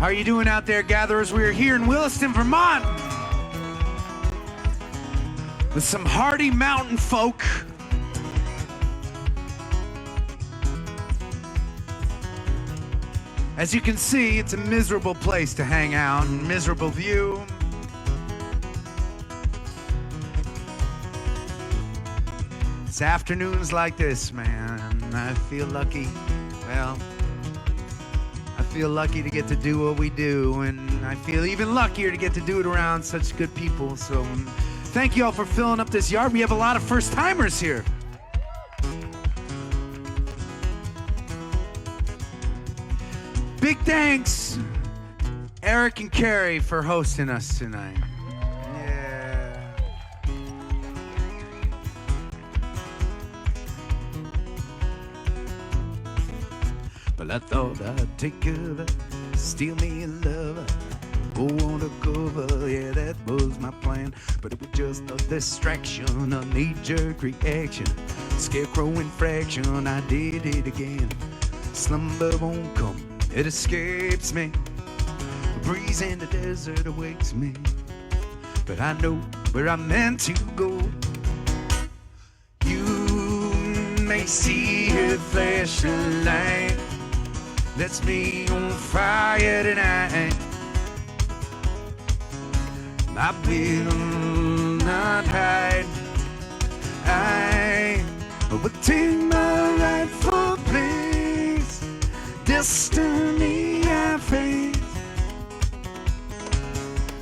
How are you doing out there, gatherers? We are here in Williston, Vermont with some hardy mountain folk. As you can see, it's a miserable place to hang out, miserable view. It's afternoons like this, man. I feel lucky. Well, I feel lucky to get to do what we do, and I feel even luckier to get to do it around such good people. So thank you all for filling up this yard. We have a lot of first-timers here. Big thanks, Eric and Carrie, for hosting us tonight. Well, I thought I'd take cover, steal me a lover, go undercover, yeah, that was my plan. But it was just a distraction, a knee-jerk reaction, scarecrow infraction, I did it again. Slumber won't come, it escapes me, a breeze in the desert awakes me, but I know where I'm meant to go. You may see a flashing light, that's me on fire tonight. I will not hide. I will take my rightful place. Destiny I face.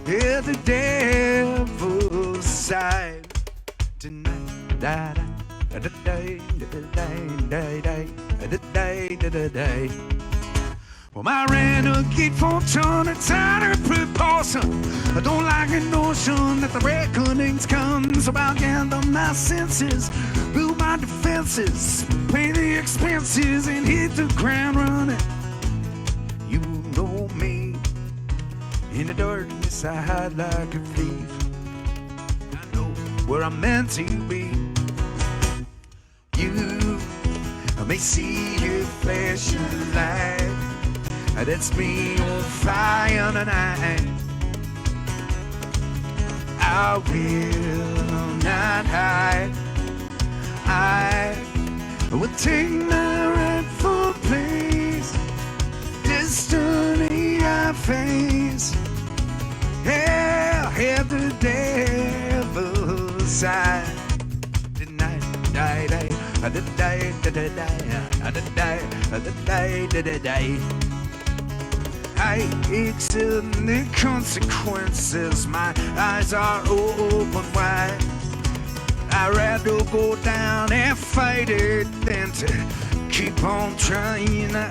Yeah, the devil's side tonight. Da da da da da da da da da. Well, my renegade fortune, it's out of proportion. I don't like the notion that the reckoning's come, so I'll gather my senses, build my defenses, pay the expenses, and hit the ground running. You know me, in the darkness I hide like a thief. I know where I'm meant to be. You may see your flashing light, that's me on fire tonight. I will not hide. I will take my rightful place. Destiny I face. Yeah, hit the devil's side tonight. Die, die, die, die, die, die, die, die, die. I accept the consequences. My eyes are open wide. I'd rather go down and fight it than to keep on trying. Well,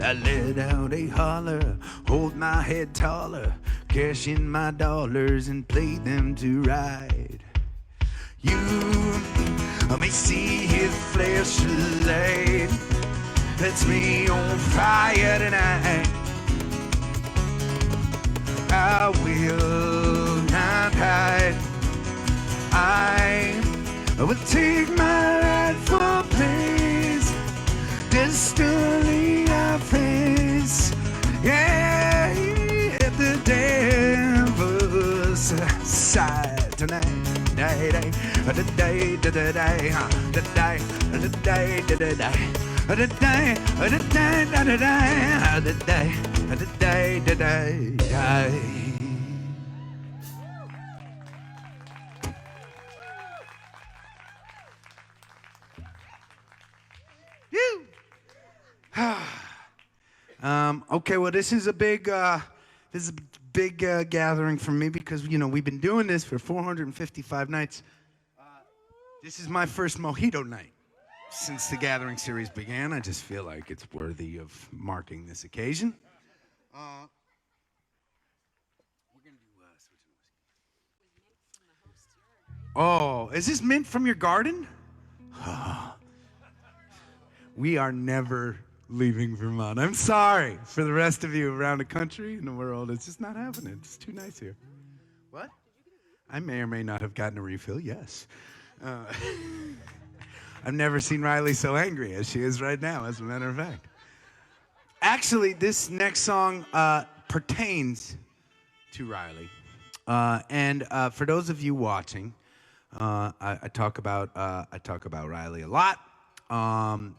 I let out a holler, hold my head taller, cash in my dollars and play them to ride. You may see his flashlight, that's me on fire tonight. I will not hide. I will take my rightful place. Destiny I face. Yeah, at the devil's side tonight. Die, die, die, die, die, die, die, die, die, die, die. Okay, well, this is a big gathering for me because, you know, we've been doing this for 455 nights. This is my first mojito night since the Gathering series began. I just feel like it's worthy of marking this occasion. We're gonna do Oh, is this mint from your garden? We are never leaving Vermont. I'm sorry for the rest of you around the country and the world. It's just not happening. It's too nice here. What? I may or may not have gotten a refill, yes. I've never seen Riley so angry as she is right now, as a matter of fact. Actually, this next song pertains to Riley. And for those of you watching, I talk about Riley a lot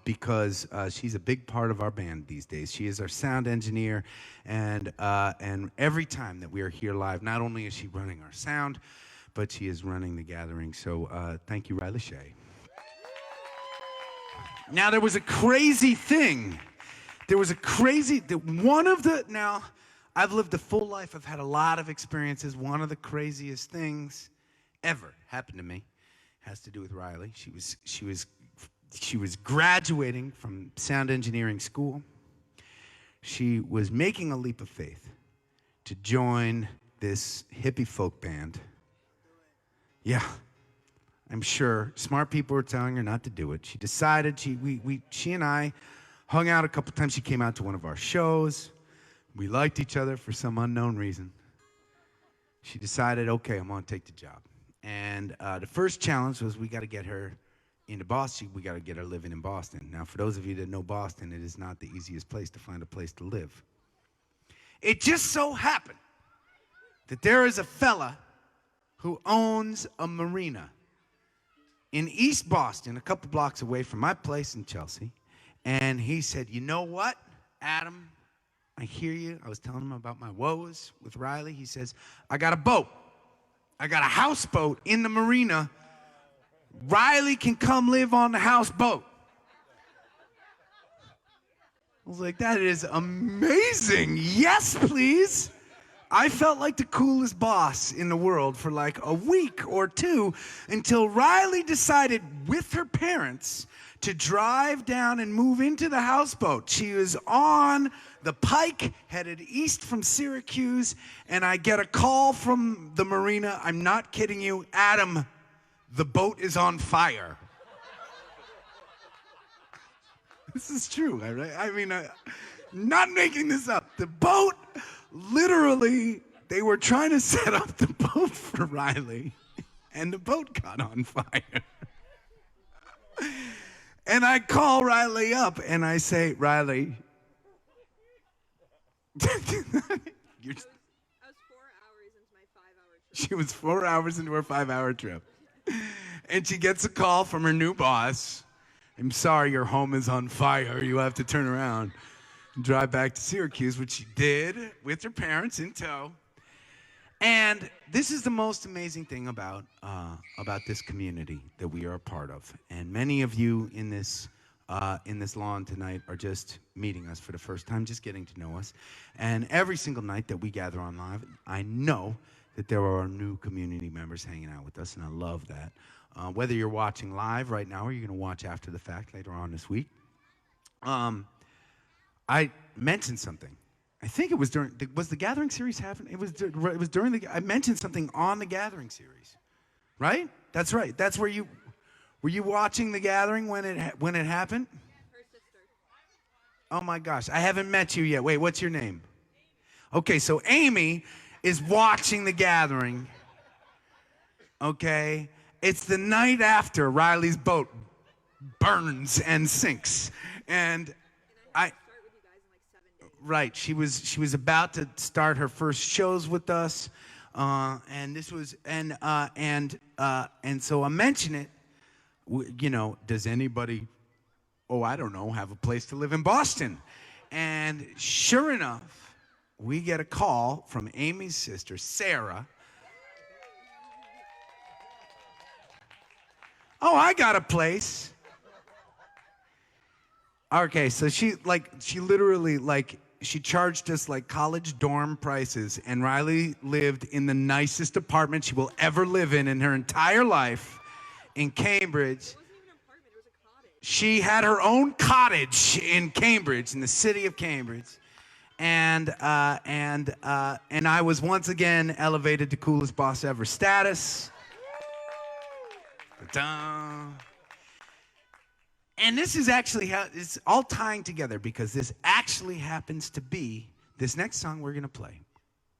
because she's a big part of our band these days. She is our sound engineer, and every time that we are here live, not only is she running our sound, but she is running the gathering. So thank you, Riley Shea. Now there was a crazy thing. Now I've lived a full life. I've had a lot of experiences. One of the craziest things ever happened to me has to do with Riley. She was graduating from sound engineering school. She was making a leap of faith to join this hippie folk band. Yeah, I'm sure smart people were telling her not to do it. She decided. She and I hung out a couple times. She came out to one of our shows. We liked each other for some unknown reason. She decided, okay, I'm going to take the job. And the first challenge was we got to get her into Boston. We got to get her living in Boston. Now, for those of you that know Boston, it is not the easiest place to find a place to live. It just so happened that there is a fella who owns a marina in East Boston, a couple blocks away from my place in Chelsea. And he said, you know what, Adam, I hear you. I was telling him about my woes with Riley. He says, I got a boat. I got a houseboat in the marina. Riley can come live on the houseboat. I was like, that is amazing. Yes, please. I felt like the coolest boss in the world for like a week or two until Riley decided with her parents to drive down and move into the houseboat. She was on the Pike, headed east from Syracuse, and I get a call from the marina. I'm not kidding you. Adam, the boat is on fire. This is true, right? I mean, not making this up. The boat, literally, they were trying to set up the boat for Riley, and the boat caught on fire. And I call Riley up, and I say, Riley, I was 4 hours into my 5-hour trip. She was 4 hours into her 5-hour trip. And she gets a call from her new boss. I'm sorry, your home is on fire. You have to turn around and drive back to Syracuse, which she did with her parents in tow. And this is the most amazing thing about this community that we are a part of. And many of you in this lawn tonight are just meeting us for the first time, just getting to know us. And every single night that we gather on live, I know that there are new community members hanging out with us, and I love that. Whether you're watching live right now or you're going to watch after the fact later on this week, I mentioned something. I think it was was the Gathering series happening? It was during I mentioned something on the Gathering series, right? That's right. That's where were you watching the Gathering when it happened? Her sister. Oh my gosh, I haven't met you yet. Wait, what's your name? Okay, so Amy is watching the Gathering. Okay, it's the night after Riley's boat burns and sinks, and Right, she was about to start her first shows with us, and this was and so I mention it. You know, does anybody? Oh, I don't know, have a place to live in Boston? And sure enough, we get a call from Amy's sister, Sarah. Oh, I got a place. Okay, so she literally she charged us like college dorm prices, and Riley lived in the nicest apartment she will ever live in her entire life in Cambridge. It wasn't even an apartment, it was a cottage. She had her own cottage in Cambridge, in the city of Cambridge. And I was once again elevated to coolest boss ever status. Ta-da. And this is actually how it's all tying together, because this actually happens to be this next song we're going to play.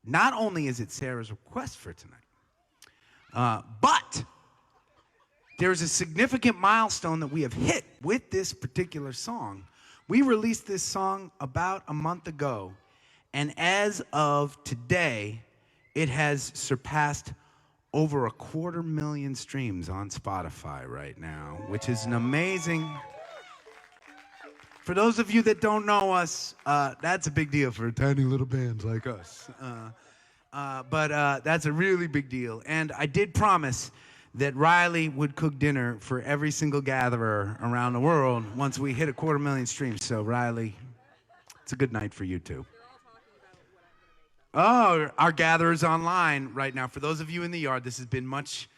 Not only is it Sarah's request for tonight, but there's a significant milestone that we have hit with this particular song, We released this song about a month ago, and as of today, it has surpassed over 250,000 streams on Spotify right now, which is an amazing. For those of you that don't know us, that's a big deal for tiny little bands like us. But that's a really big deal. And I did promise that Riley would cook dinner for every single gatherer around the world once we hit 250,000 streams. So Riley, it's a good night for you too. Oh, our gatherers online right now. For those of you in the yard, this has been much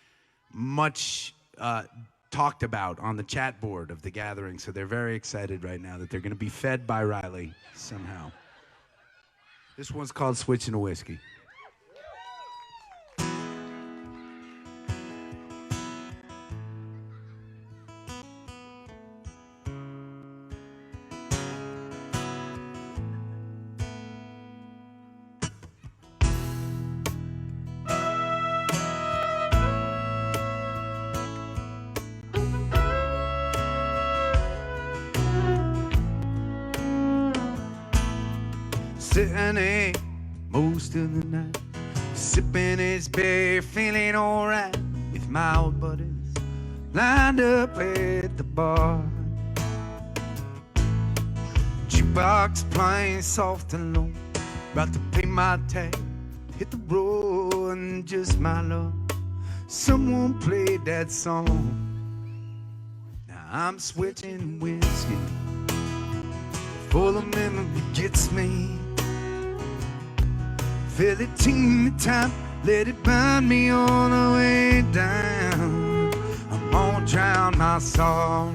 talked about on the chat board of the gathering. So they're very excited right now that they're going to be fed by Riley somehow. This one's called Switching a Whiskey. Sitting most of the night, sipping his beer, feeling alright with my old buddies lined up at the bar. Jukebox playing soft and low, about to pay my tab, hit the road and just my luck, someone played that song. Now I'm switching whiskey before the memory gets me. Fill it teeny time, let it burn me all the way down. I'm gonna drown my sorrow,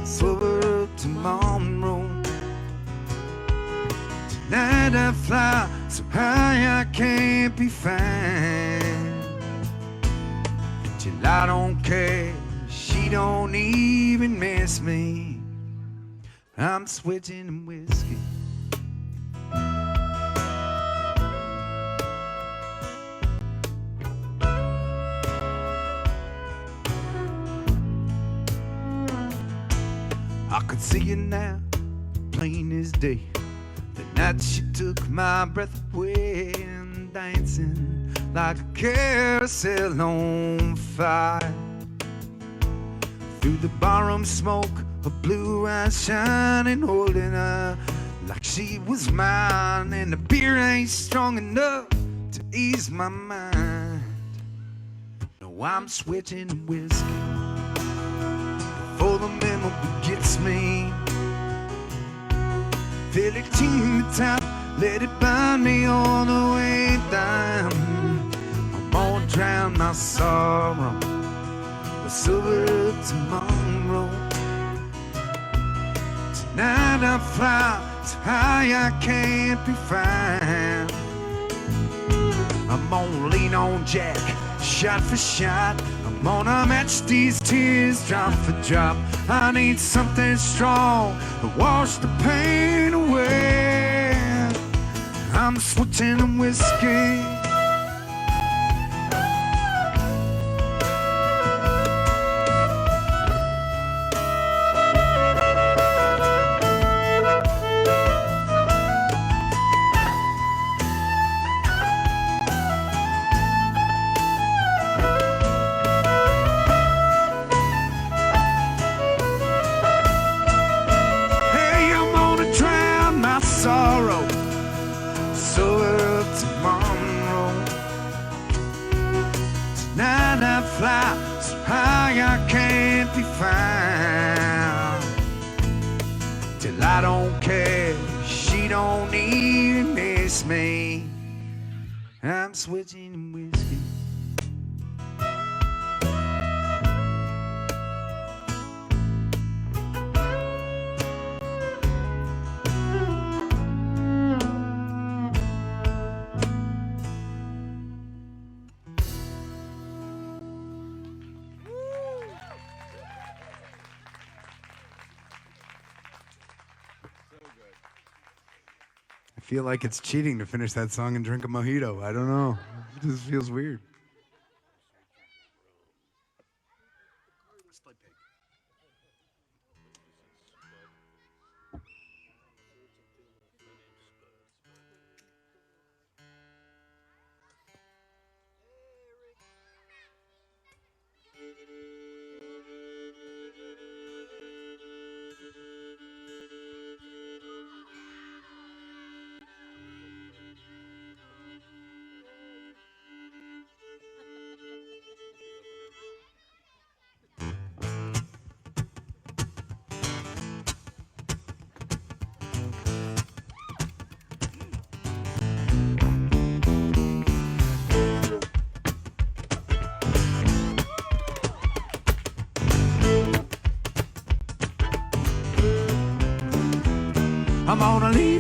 sober up to Monroe. Tonight I fly so high I can't be found. Till I don't care, she don't even miss me. I'm switching whiskey. I could see you now, plain as day. The night she took my breath away, and dancing like a carousel on fire. Through the barroom smoke, her blue eyes shining, holding her like she was mine. And the beer ain't strong enough to ease my mind. No, I'm switching whiskey before the memory gets me. Fill it teeny time, let it burn me all the way down. I'm gonna drown my sorrow, silver up to Monroe. Tonight I fly so high I can't be found. I'm gonna lean on Jack, shot for shot. I'm gonna match these tears drop for drop. I need something strong to wash the pain away. I'm switching whiskey. Sorrow, so up to Monroe. Tonight I fly so high I can't be found. Till I don't care, she don't even miss me. I'm switching whiskey. I feel like it's cheating to finish that song and drink a mojito. I don't know. It just feels weird.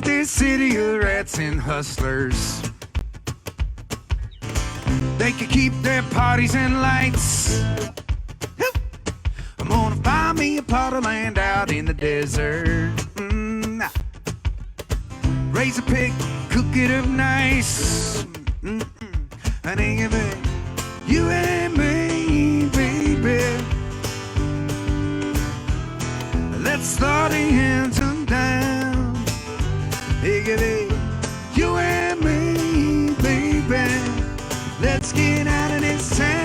paint this city of rats and hustlers. They could keep their parties and lights. I'm gonna buy me a plot of land out in the desert. Raise a pig, cook it up nice. And then give it you and me, baby. Let's start the anthem down. Hey, give it you and me, baby. Let's get out of this town.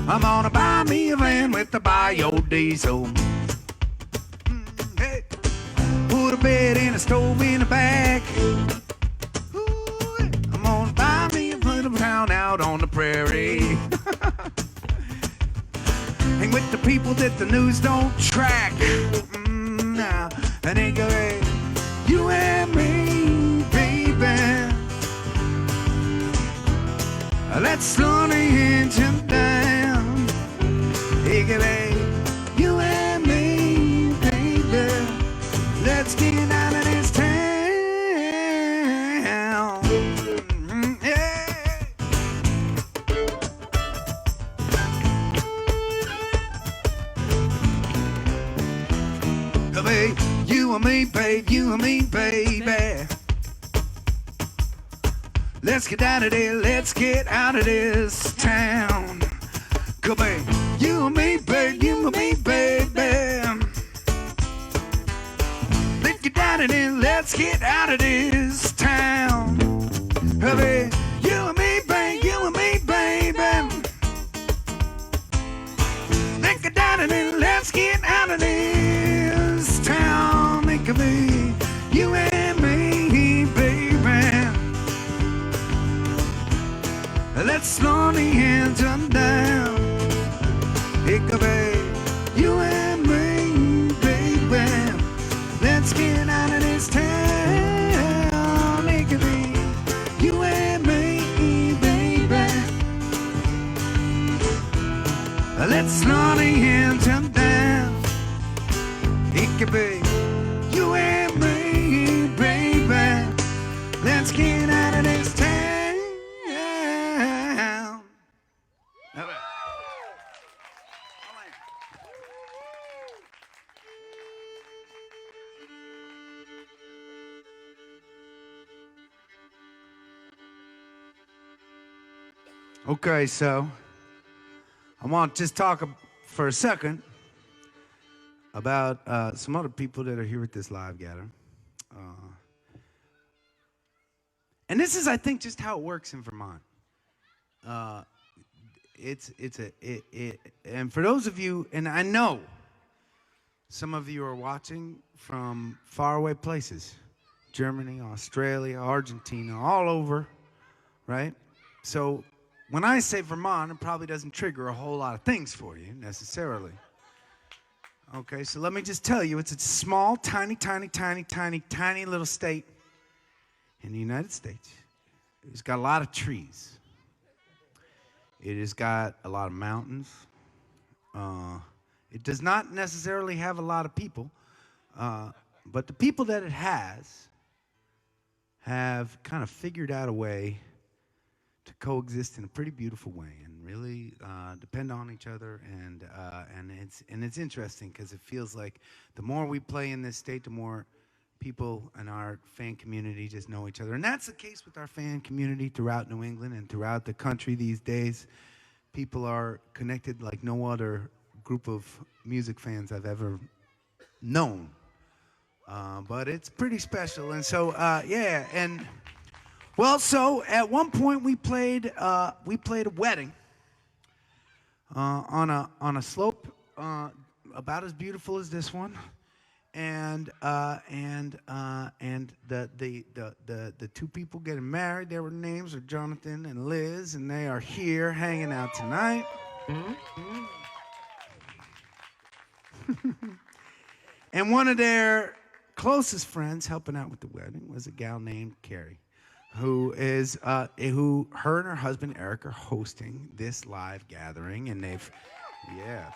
I'm gonna buy me a van with the biodiesel. Hey. Put a bed and a stove in the back. Ooh, I'm gonna buy me a little town out on the prairie. Hang with the people that the news don't track. Nah. And they go, hey, you and me, baby. Let's slow the engine down. Hey, baby, you and me, baby. Let's get out of this town. Yeah. Babe, you and me, babe, you and me, baby. Let's get out of there, let's get out of this town. Come on, you and me, babe, you and me, baby. Let's get out of there, let's get out of this town. Hey, you and me, babe, you and me, baby. Let's get out of there, let's get out of this town. It could be you and me, baby. Let's slow the engine down. It could be you and me, baby. Let's get out of this town. It could be you and me, baby. Let's slow the engine down. It could be you and me, baby. Let's get out of this town. Okay, so I want to just talk for a second about some other people that are here at this live gathering. And this is, I think, just how it works in Vermont. And for those of you, and I know some of you are watching from faraway places, Germany, Australia, Argentina, all over, right? So when I say Vermont, it probably doesn't trigger a whole lot of things for you necessarily. Okay, so let me just tell you, it's a small, tiny little state in the United States. It's got a lot of trees. It has got a lot of mountains. It does not necessarily have a lot of people, but the people that it has have kind of figured out a way to coexist in a pretty beautiful way and really depend on each other, and it's interesting because it feels like the more we play in this state, the more people in our fan community just know each other. And that's the case with our fan community throughout New England and throughout the country these days. People are connected like no other group of music fans I've ever known. But it's pretty special. And so, yeah, and well, so at one point we played a wedding on a slope about as beautiful as this one. And the two people getting married, their names are Jonathan and Liz, and they are here hanging out tonight. And one of their closest friends helping out with the wedding was a gal named Carrie. who is who her and her husband Eric are hosting this live gathering, and yeah,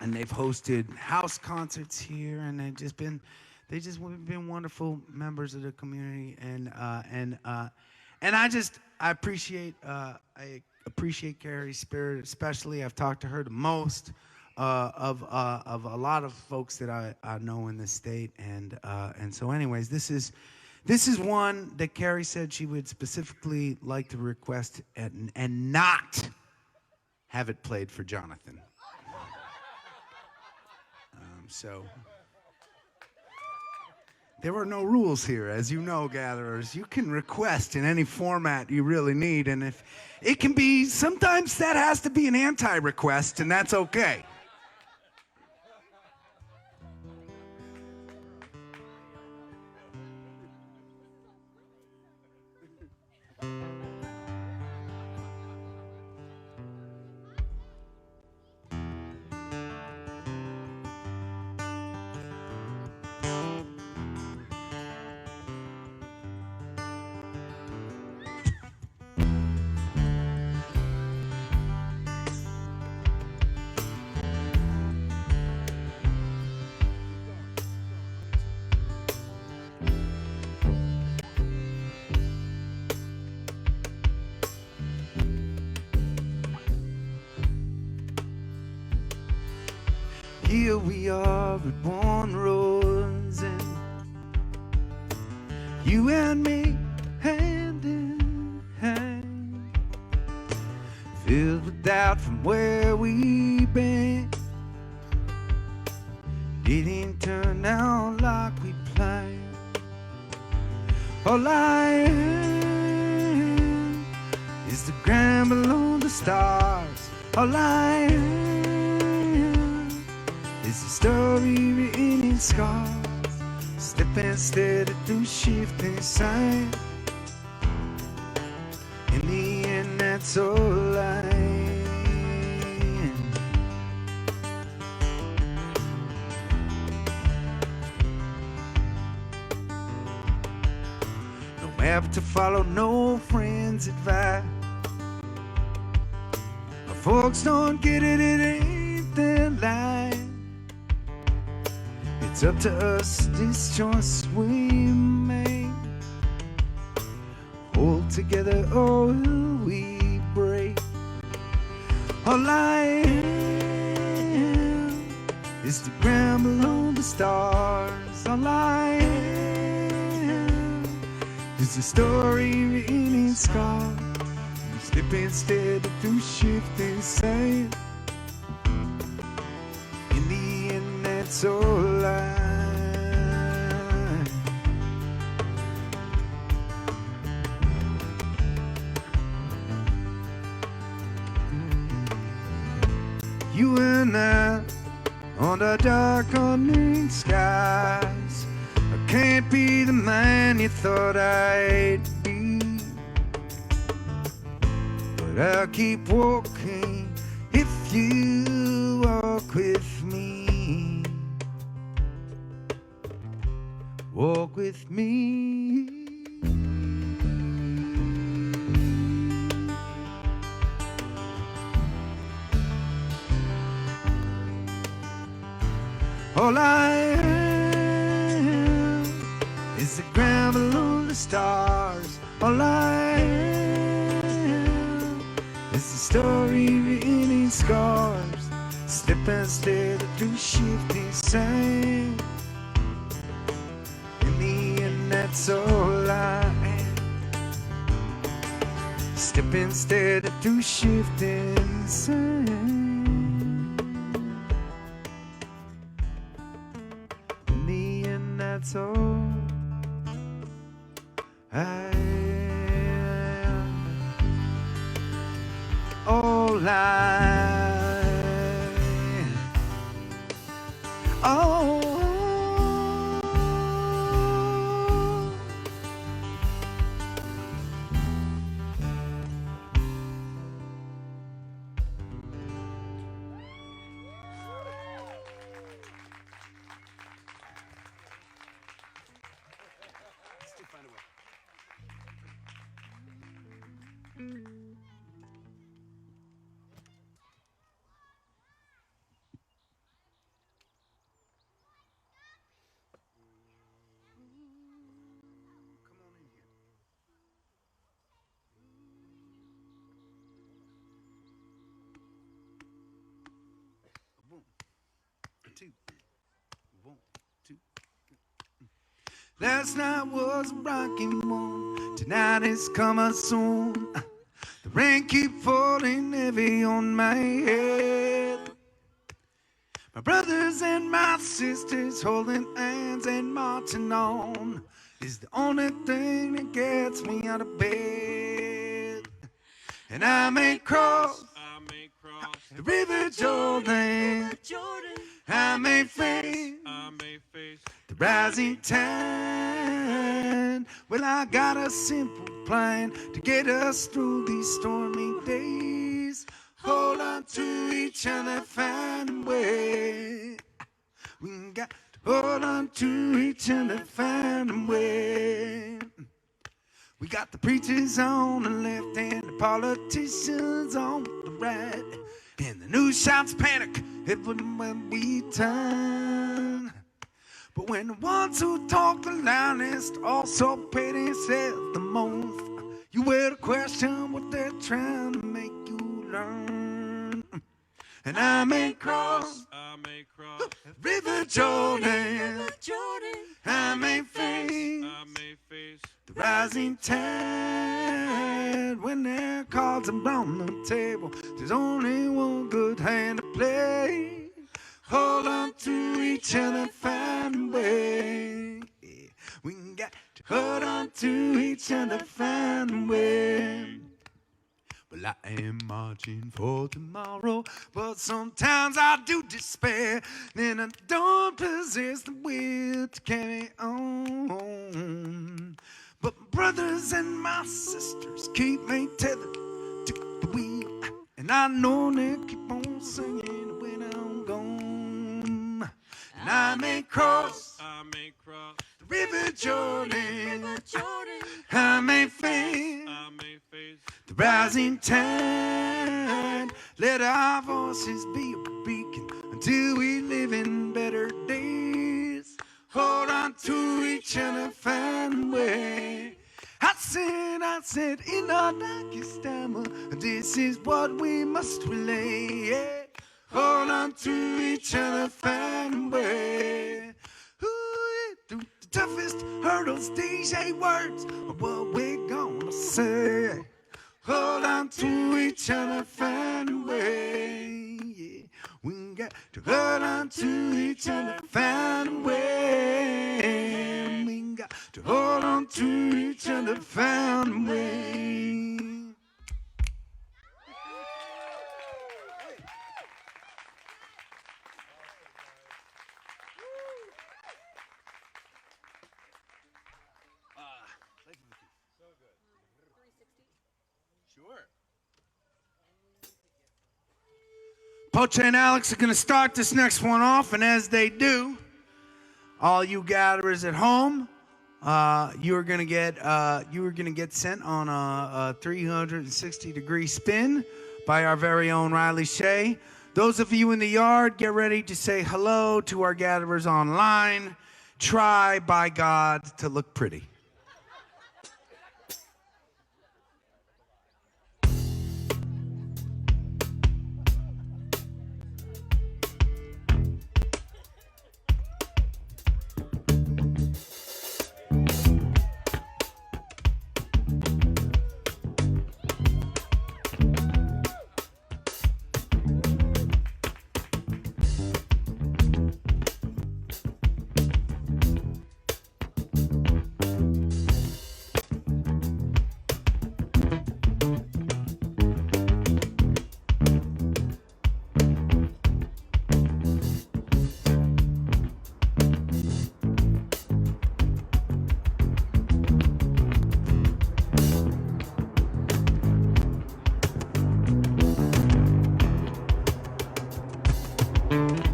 they've hosted house concerts here, and they just been wonderful members of the community, and I appreciate Carrie's spirit, especially. I've talked to her the most of a lot of folks that I know in this state, and so anyways, this is one that Carrie said she would specifically like to request and not have it played for Jonathan. So there are no rules here, as you know, gatherers. You can request in any format you really need, and if it can be, sometimes that has to be an anti-request, and that's okay. Here we are at one roads, and you and me hand in hand, filled with doubt from where we've been. Didn't turn out like we planned. All I am is the ground below the stars. All I am is a story written in scars, slipping steady through shifting sand. In the end, that's all I am. No map to follow, no friends' advice. My folks don't get it, it ain't their life. It's up to us, this choice we make. Hold together or will we break? All I am is the ground below the stars. All I am is a story written in scars, slipping steady through shifting sand. In the end, that's all I. You and I on the darkening skies. I can't be the man you thought I'd be, but I'll keep walking if you walk with me. Walk with me. All I am is the ground below the stars. All I am is the story written in scars, slipping steady through shifting sand. In the end, that's all I am. Stepping steady through shifting sand. That's all I am. All I oh. two. 1, 2. Last night was a rocking one. Tonight is coming soon. The rain keep falling heavy on my head. My brothers and my sisters holding hands and marching on is the only thing that gets me out of bed. And I may cross the River Jordan. I may face the rising tide. Well, I got a simple plan to get us through these stormy days. Hold on to each other, find a way. We got to hold on to each other, find a way. We got the preachers on the left and the politicians on the right. And the news shouts panic everywhere we turn. But when the ones who talk the loudest also pay themselves the most, you will to question what they're trying to make you learn. And I may cross River Jordan. I may face the rising tide. When there are cards around the table, there's only one good hand to play. Hold on to each other, find a way. We got to hold on to each other, find a way. Well, I am marching for tomorrow, but sometimes I do despair. Then I don't possess the will to carry on. But my brothers and my sisters keep me tethered to the wheel, and I know they keep on singing when I'm gone. And I may cross the River Jordan. I may face the rising tide. Let our voices be a beacon until we live in better days. Hold on to each other, find a way. I said, in our darkest hour, this is what we must relay. Yeah. Hold on to each other, find a way. Ooh, through the toughest hurdles, these ain't words of what we're gonna say. Hold on to each other, find a way. Yeah. We got to hold on to each other, find a way. We got to hold on to each other, find a way. Pocha and Alex are going to start this next one off, and as they do, all you gatherers at home, you are going to get sent on a 360-degree spin by our very own Riley Shea. Those of you in the yard, get ready to say hello to our gatherers online. Try, by God, to look pretty.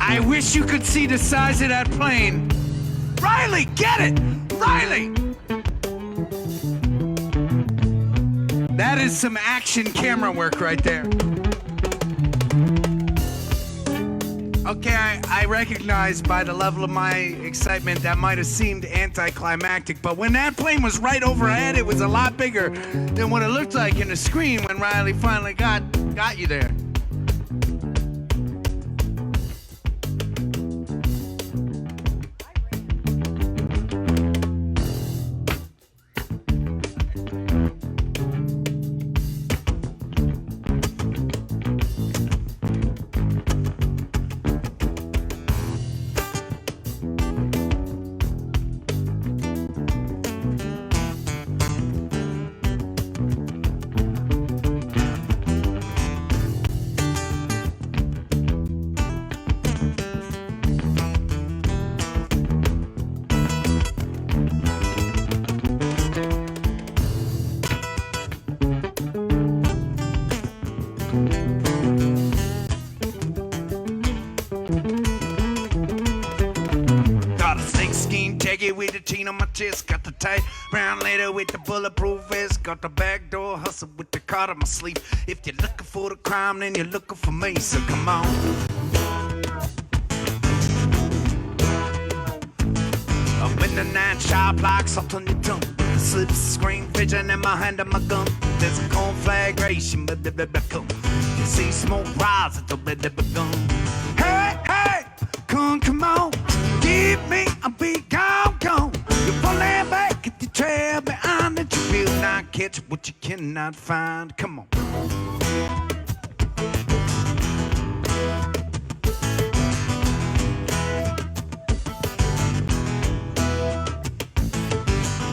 I wish you could see the size of that plane. Riley, get it! Riley! That is some action camera work right there. Okay, I recognize by the level of my excitement that might have seemed anticlimactic, but when that plane was right overhead, it was a lot bigger than what it looked like in the screen when Riley finally got you there. Shaggy with the chain on my chest, got the tight brown leather with the bulletproof vest, got the backdoor hustle with the card on my sleeve. If you're looking for the crime, then you're looking for me, so come on. I'm in the night sharp like salt on your tongue. The slip screen vision in my hand and my gun. There's a conflagration, but come. You see smoke rise at the begun. Hey, hey, come on. Give me a beat, gone. You're pulling back at the trail behind it. You will not catch what you cannot find. Come on.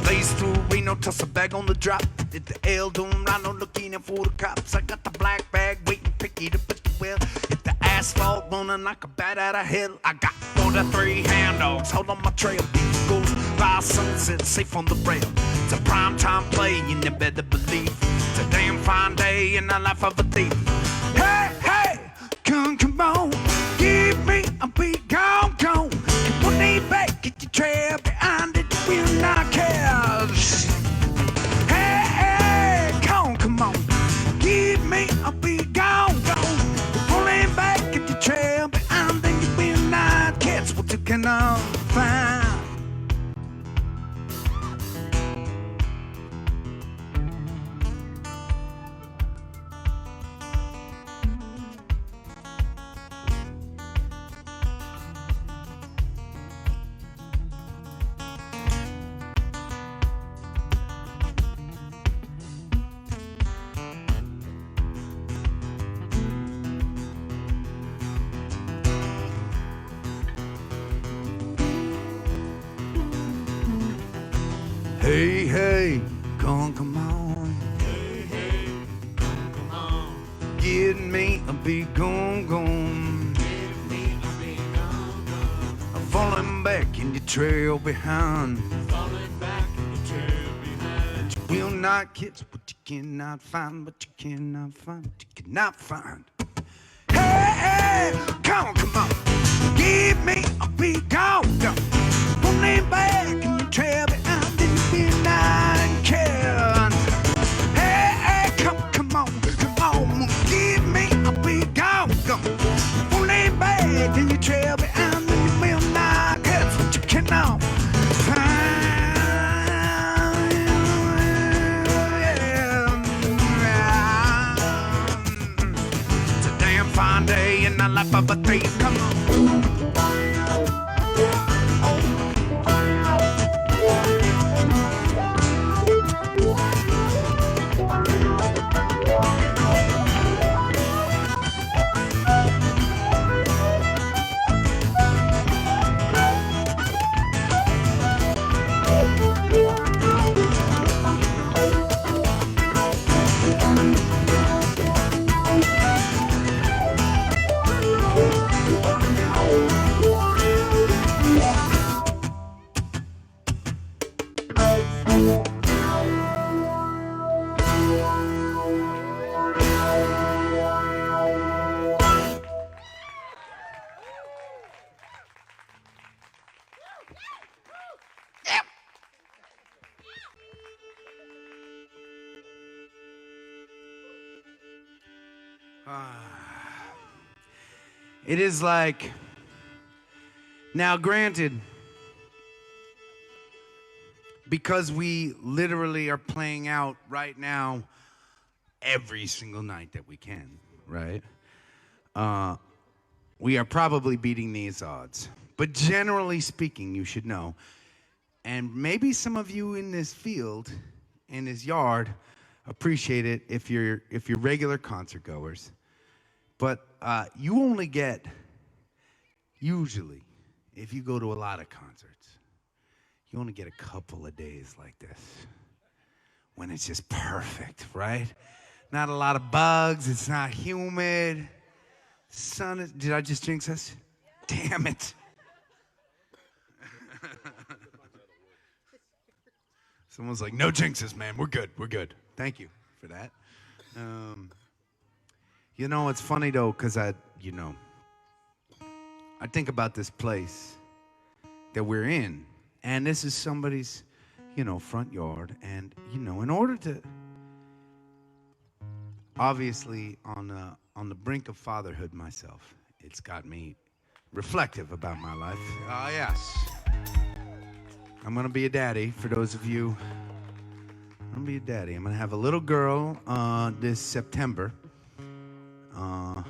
Blaze through Reno, toss a bag on the drop. Did the L don't ride, no looking out for the cops. I got the black bag waiting, pick it up at the well. Hit the asphalt running like a bat out of hell. I got 43 hand dogs, hold on my trail. Beat goes by sunset, safe on the rail. It's a prime time play, you better believe. It's a damn fine day in the life of a thief. Hey, hey, come on, give me a beat, gone. You won't need back, get your trail behind it, you will not catch. Hey, hey, come on, give me a beat, gone. You're pulling back, get your trail behind it, you will not catch what you cannot find. Hey, hey, come on. Hey, hey, come on. Give me a big gone. Give me a big gone. I'm falling back in the trail behind. Falling back in the trail behind. You will not catch what you cannot find, what you cannot find, what you cannot find. Hey, hey, come on. Give me a big gone. Falling back in the trail behind. Hey, come on, give me a big go. Pulling back in your trail behind, and you will not catch what you cannot find. It's a damn fine day in the life of a thief. Come on. It is like, now granted, because we literally are playing out right now every single night that we can, right? We are probably beating these odds. But generally speaking, you should know, and maybe some of you in this field, in this yard, appreciate it if you're regular concert goers. But you only get, usually, if you go to a lot of concerts, you only get a couple of days like this when it's just perfect, right? Not a lot of bugs, it's not humid. Sun is, did I just jinx us? Damn it. Someone's like, no jinxes, man, we're good. Thank you for that. You know, it's funny though, because I think about this place that we're in, And this is somebody's, front yard. And, in order to, obviously on the brink of fatherhood myself, it's got me reflective about my life. Yes. I'm going to be a daddy for those of you. I'm going to be a daddy. I'm going to have a little girl this September. I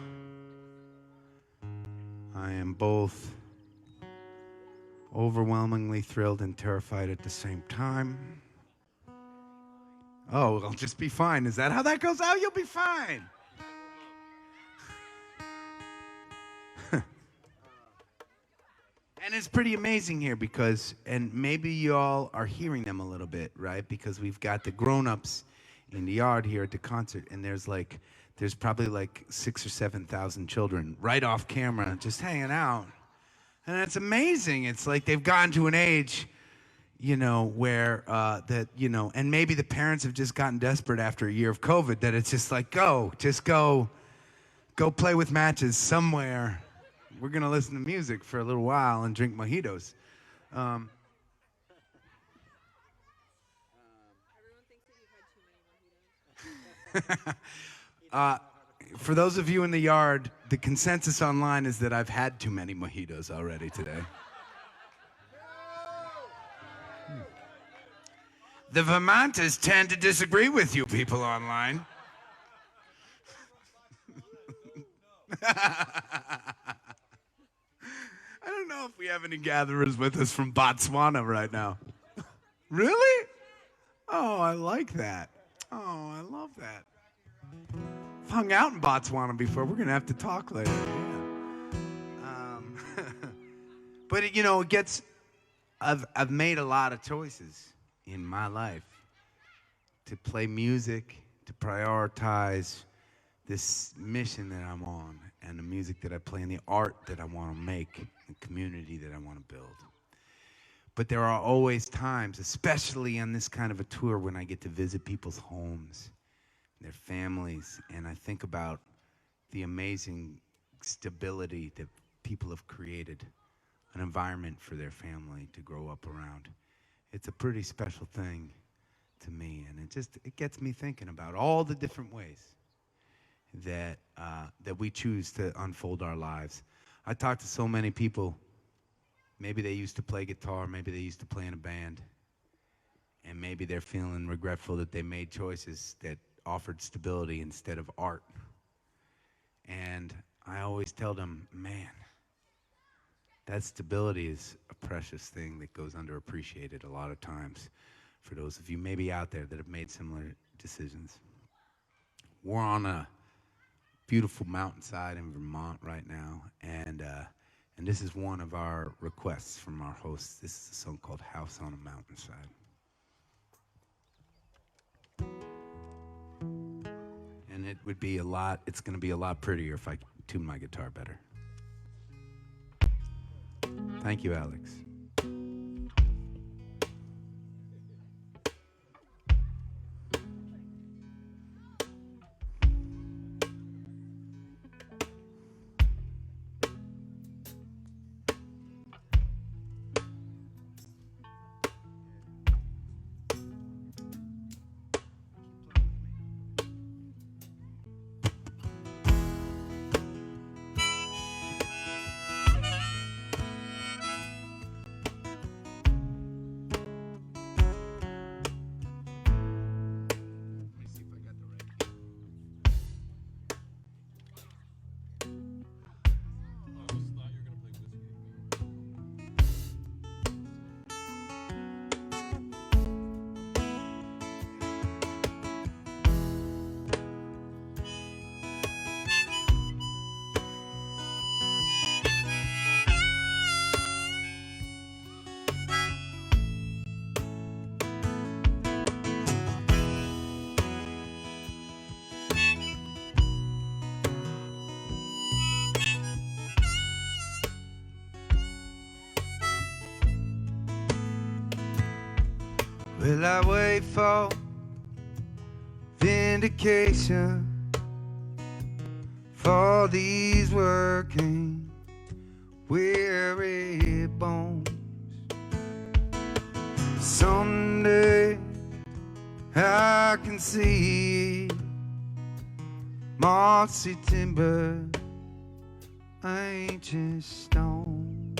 am both overwhelmingly thrilled and terrified at the same time. Oh, I'll just be fine. Is that how that goes out? You'll be fine. And it's pretty amazing here because, and maybe y'all are hearing them a little bit, right? Because we've got the grown-ups in the yard here at the concert, and there's probably like 6,000 or 7,000 children right off camera just hanging out. And it's amazing. It's like they've gotten to an age, where and maybe the parents have just gotten desperate after a year of COVID that it's just like, go play with matches somewhere. We're going to listen to music for a little while and drink mojitos. Everyone thinks that you've had too many mojitos. For those of you in the yard, the consensus online is that I've had too many mojitos already today. The Vermonters tend to disagree with you people online. I don't know if we have any gatherers with us from Botswana right now. Really? Oh, I like that. Oh, I love that. I've hung out in Botswana before. We're going to have to talk later. Yeah. But, it gets... I've made a lot of choices in my life to play music, to prioritize this mission that I'm on, and the music that I play, and the art that I want to make, the community that I want to build. But there are always times, especially on this kind of a tour, when I get to visit people's homes, their families, and I think about the amazing stability that people have created, an environment for their family to grow up around. It's a pretty special thing to me, and it gets me thinking about all the different ways that we choose to unfold our lives. I talk to so many people. Maybe they used to play guitar, maybe they used to play in a band, and maybe they're feeling regretful that they made choices that offered stability instead of art. And I always tell them, man, that stability is a precious thing that goes underappreciated a lot of times for those of you maybe out there that have made similar decisions. We're on a beautiful mountainside in Vermont right now, and this is one of our requests from our hosts. This is a song called House on a Mountainside. And it's going to be a lot prettier if I tune my guitar better. Thank you, Alex. Will I wait for vindication for these working weary bones? Someday I can see mossy timber, ancient stone.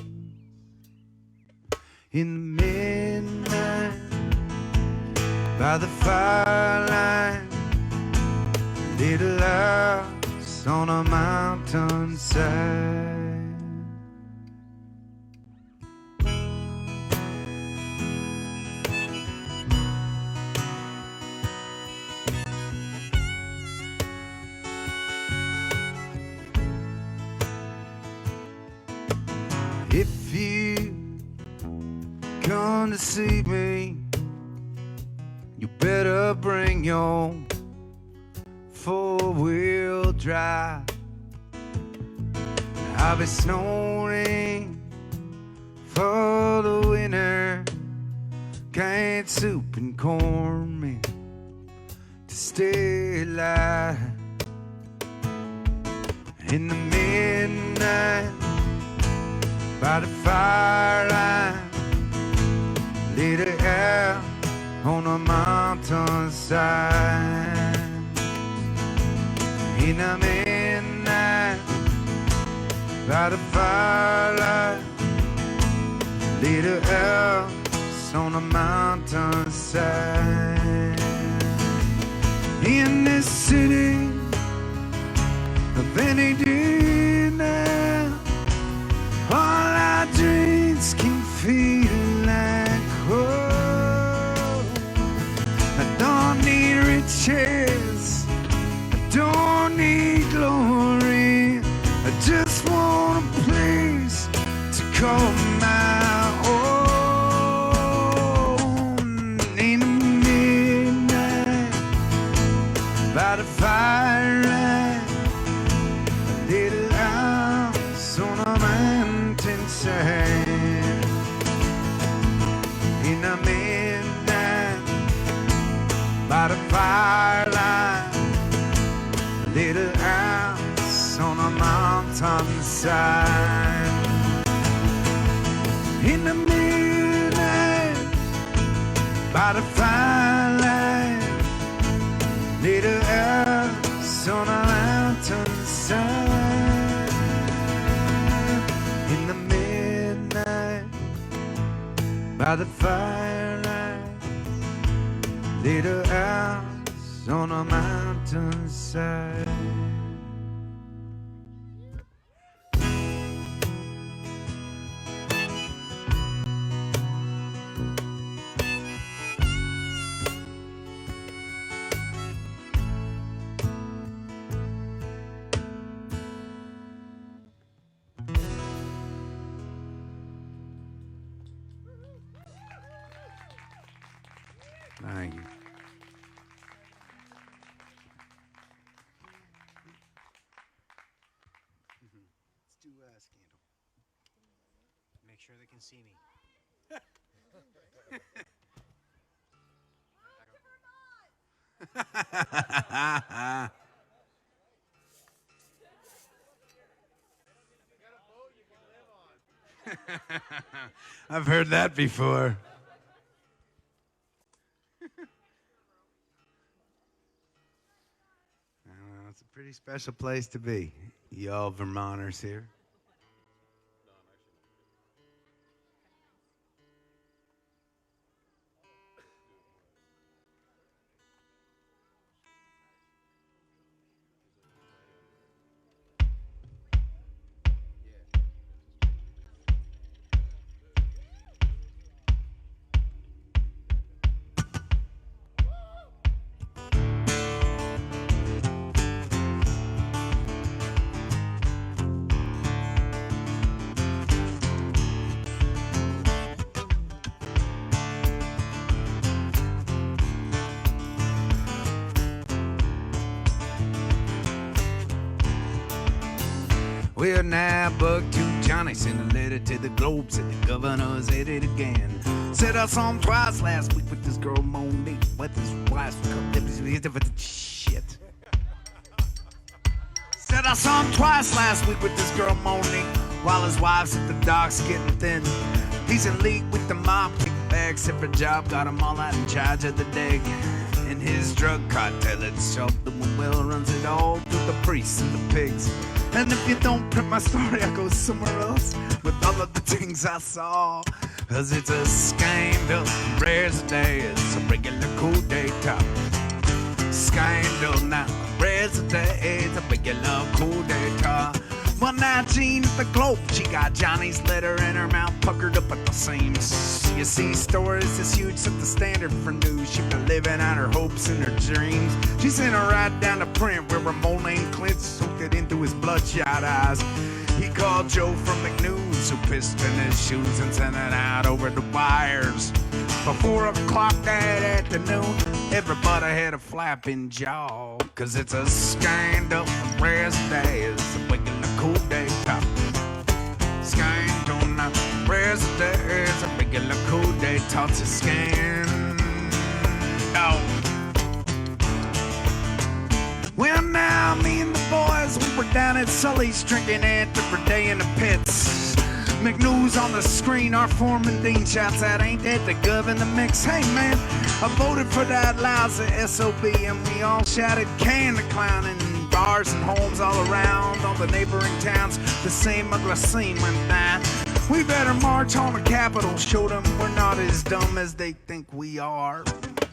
In the midnight, by the firelight, little house on a mountainside. If you come to see me, you better bring your four-wheel drive. I'll be snoring for the winter, canned soup and cornmeal to stay alive. In the midnight, by the firelight, laid out on a mountainside. In the midnight, by the firelight, laid out on a mountainside. In this city of any day now, all our dreams can feel like home. I don't need riches, I don't need glory, I just want a place to call my own. In the midnight, by the firelight, a little house on a mountainside. In the midnight, by the firelight, a little house on a mountainside. In the midnight, by the firelight, little house on a mountainside. In the midnight, by the firelight, little house on a mountainside. Thank you. Let's do Scandal. Make sure they can see me. I've heard that before. It's a pretty special place to be, y'all Vermonters here. Well, now Buck to Johnny sent a letter to the Globe, said the governor's at it again. Said I saw him twice last week with this girl Monique, with his wife's shit. Said I saw him twice last week with this girl Monique, while his wife's at the docks getting thin. He's in league with the mop kick bag. except for job, got 'em all out in charge of the dig. In his drug cartel, it's shoved the will runs it all through the priests and the pigs. And if you don't print my story, I go somewhere else with all of the things I saw. 'Cause it's a scandal, rare's a day, it's a regular coup d'etat. Scandal now, rare's a day, it's a regular coup d'etat. Well, now Jean at the Globe, she got Johnny's letter in her mouth, puckered up at the seams. You see, stories is huge, set the standard for news. She been living out her hopes and her dreams. She sent her right down to print where Ramon and Clint soaked it into his bloodshot eyes. He called Joe from McNews, who pissed in his shoes and sent it out over the wires. By 4 o'clock that afternoon, everybody had a flapping jaw. 'Cause it's a scandal, rest days, a regular coup d'etat. Scandal now, rest days, a regular coup d'etat. It's a scandal. Well, now me and the boys, we were down at Sully's drinking it every day in the pits. McNews on the screen, our foreman Dean shouts out, ain't that the gov in the mix? Hey man, I voted for that lousy SOB, and we all shouted can the clown in bars and homes all around, all the neighboring towns. The same ugly scene went down. We better march on the Capitol, show them we're not as dumb as they think we are.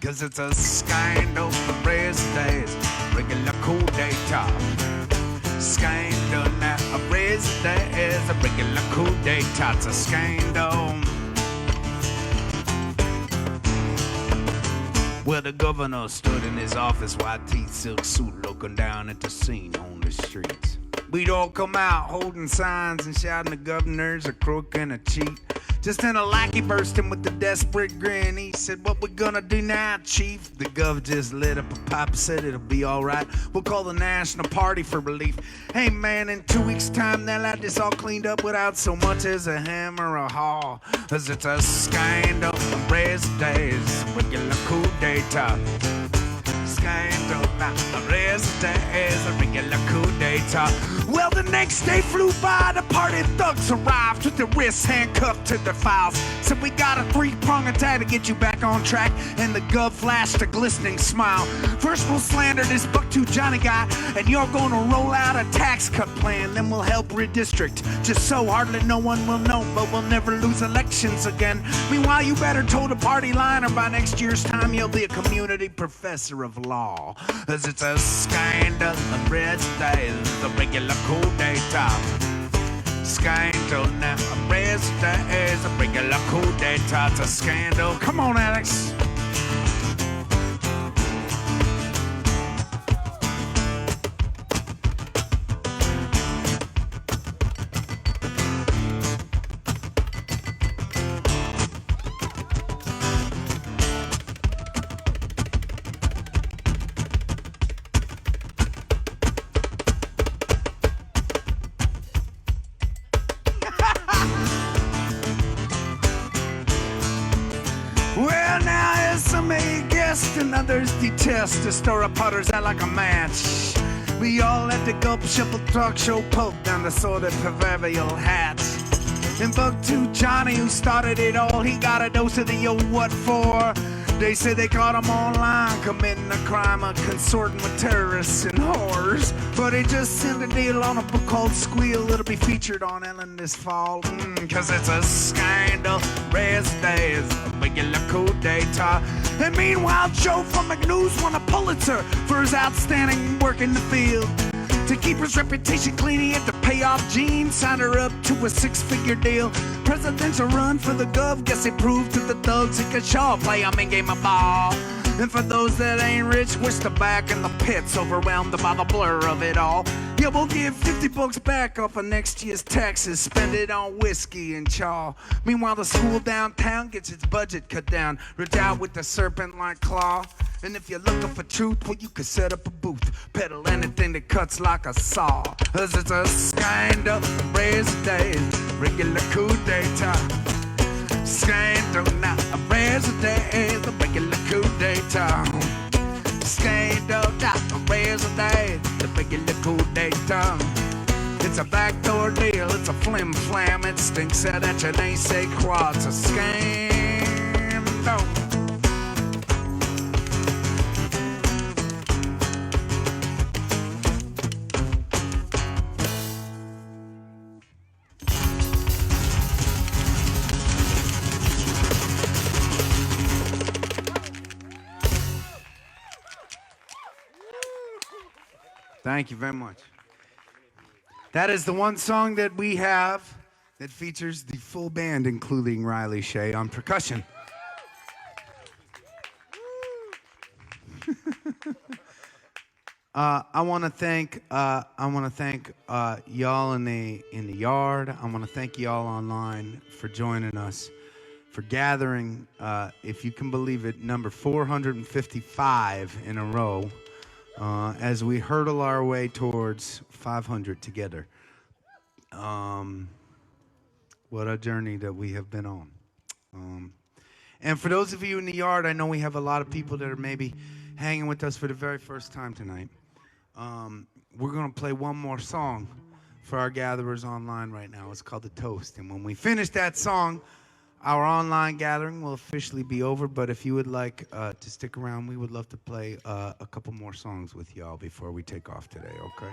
'Cause it's a scandal, the rest days, regular coup d'etat. Scandal now, a rest days, a regular coup d'etat. It's a scandal. Well, the governor stood in his office, white teeth, silk suit, looking down at the scene on the streets. We'd all come out holding signs and shouting the governor's a crook and a cheat. Just then a lackey burst in with a desperate grin. He said, what we gonna do now, chief? The gov just lit up a pipe and said it'll be alright. We'll call the national party for relief. Hey man, in 2 weeks time they'll have this all cleaned up without so much as a hammer or a haw. 'Cause it's a scandal, rest days, regular coup d'etat. Scandal, now the rest days, a regular coup d'etat. Well, the next day flew by, the party thugs arrived with their wrists handcuffed to their files. Said we got a 3-prong attack to get you back on track, and the gov flashed a glistening smile. First we'll slander this buck-tooth Johnny guy, and you're gonna roll out a tax cut plan. Then we'll help redistrict, just so hardly no one will know, but we'll never lose elections again. Meanwhile, you better toe the party line, or by next year's time you'll be a community professor of law. 'Cause it's a scandal, the red days, the regular coup d'etat. Scandal now, a red days, a regular coup d'etat. It's a scandal. Come on, Alex. Well, now as some may guess and others detest to stir up putters out like a match. We all had to gulp, shuffle, talk show, poke down the sort of proverbial hat. And Buck-Tooth Johnny, who started it all, he got a dose of the yo what for. They say they caught him online committing a crime of consorting with terrorists and whores. But he just sent a deal on a book called Squeal. It'll be featured on Ellen this fall. 'Cause it's a scandal, rest days, a regular coup d'etat. And meanwhile, Joe from McNews won a Pulitzer for his outstanding work in the field. To keep his reputation clean, he had to pay off Jean, signed her up to a 6-figure deal. Presidential run for the gov, guess he proved to the thugs he could sure play a mean game of ball. And for those that ain't rich, we're still back in the pits, overwhelmed by the blur of it all. Yeah, we'll give $50 back off of next year's taxes, spend it on whiskey and chaw. Meanwhile, the school downtown gets its budget cut down, ripped out with the serpent-like claw. And if you're looking for truth, well, you could set up a booth, peddle anything that cuts like a saw. 'Cause it's a scandal, raise days, regular coup d'etat. Scandal now, raise days, the regular coup d'etat. Scandal now, raise days, the regular coup d'etat. It's a backdoor deal, it's a flim-flam, it stinks out at your namesake cross. It's a scandal. dog. Thank you very much. That is the one song that we have that features the full band, including Riley Shea on percussion. I want to thank y'all in the yard. I want to thank y'all online for joining us, for gathering. If you can believe it, number 455 in a row. As we hurtle our way towards 500 together. What a journey that we have been on. And for those of you in the yard, I know we have a lot of people that are maybe hanging with us for the very first time tonight. We're going to play one more song for our gatherers online right now. It's called The Toast. And when we finish that song, our online gathering will officially be over, but if you would like to stick around, we would love to play a couple more songs with y'all before we take off today, okay?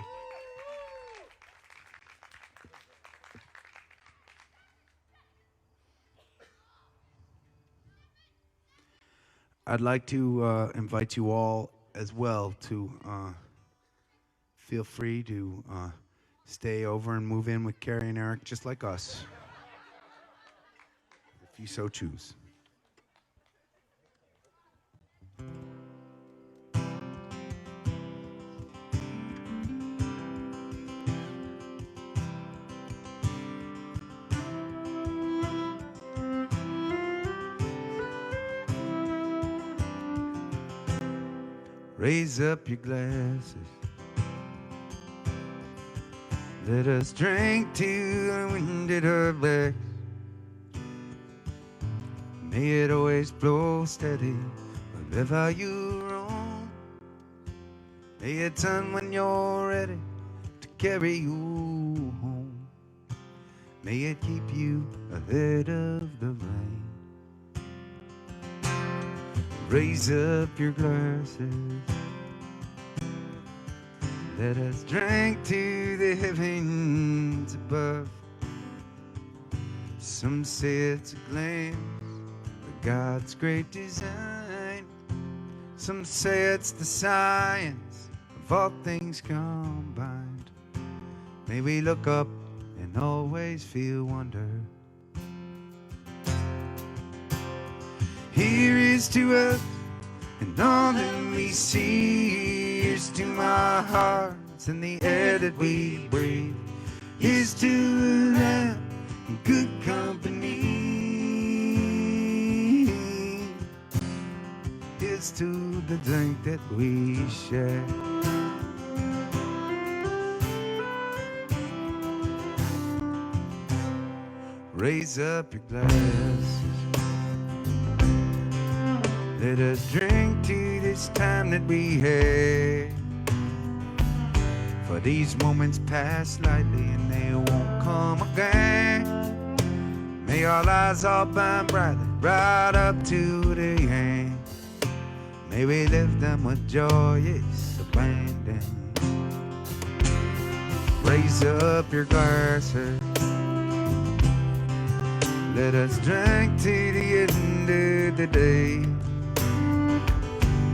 I'd like to invite you all as well to feel free to stay over and move in with Carrie and Eric just like us. If you so choose. Raise up your glasses. Let us drink to the wind at our backs. May it always blow steady wherever you roam. May it turn when you're ready to carry you home. May it keep you ahead of the rain. Raise up your glasses. Let us drink to the heavens above. Some say it's a glimpse of God's great design. Some say it's the science of all things combined. May we look up and always feel wonder. Here is to us, and all that we see. Here's to my hearts and the air that we breathe. Here's to them in good company. Here's to the drink that we share. Raise up your glasses. Let us drink to this time that we had. For these moments pass lightly and they won't come again. May our lives all burn brightly right up to the end. May we live them with joyous abandon. Raise up your glasses. Let us drink to the end of the day.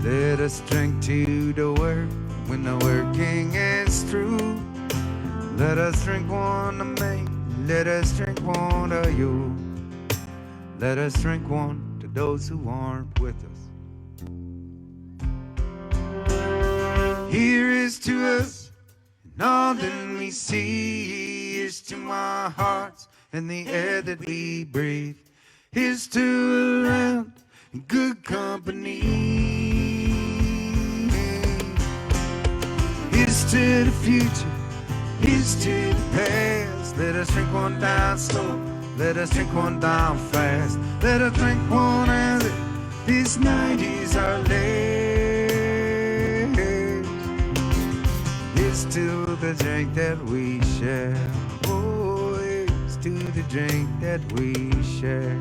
Let us drink to the work when the working is through. Let us drink one to me. Let us drink one to you. Let us drink one to those who aren't with us. Here is to us, and all that we see. Here's to my hearts and the air that we breathe. Here's to around in good company. Here's to the future, here's to the past. Let us drink one down slow, let us drink one down fast. Let us drink one as if this night is our last. Here's to the drink that we share. Oh, here's to the drink that we share.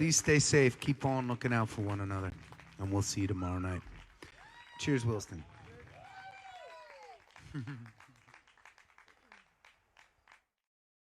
Please stay safe. Keep on looking out for one another. And we'll see you tomorrow night. Cheers, Williston.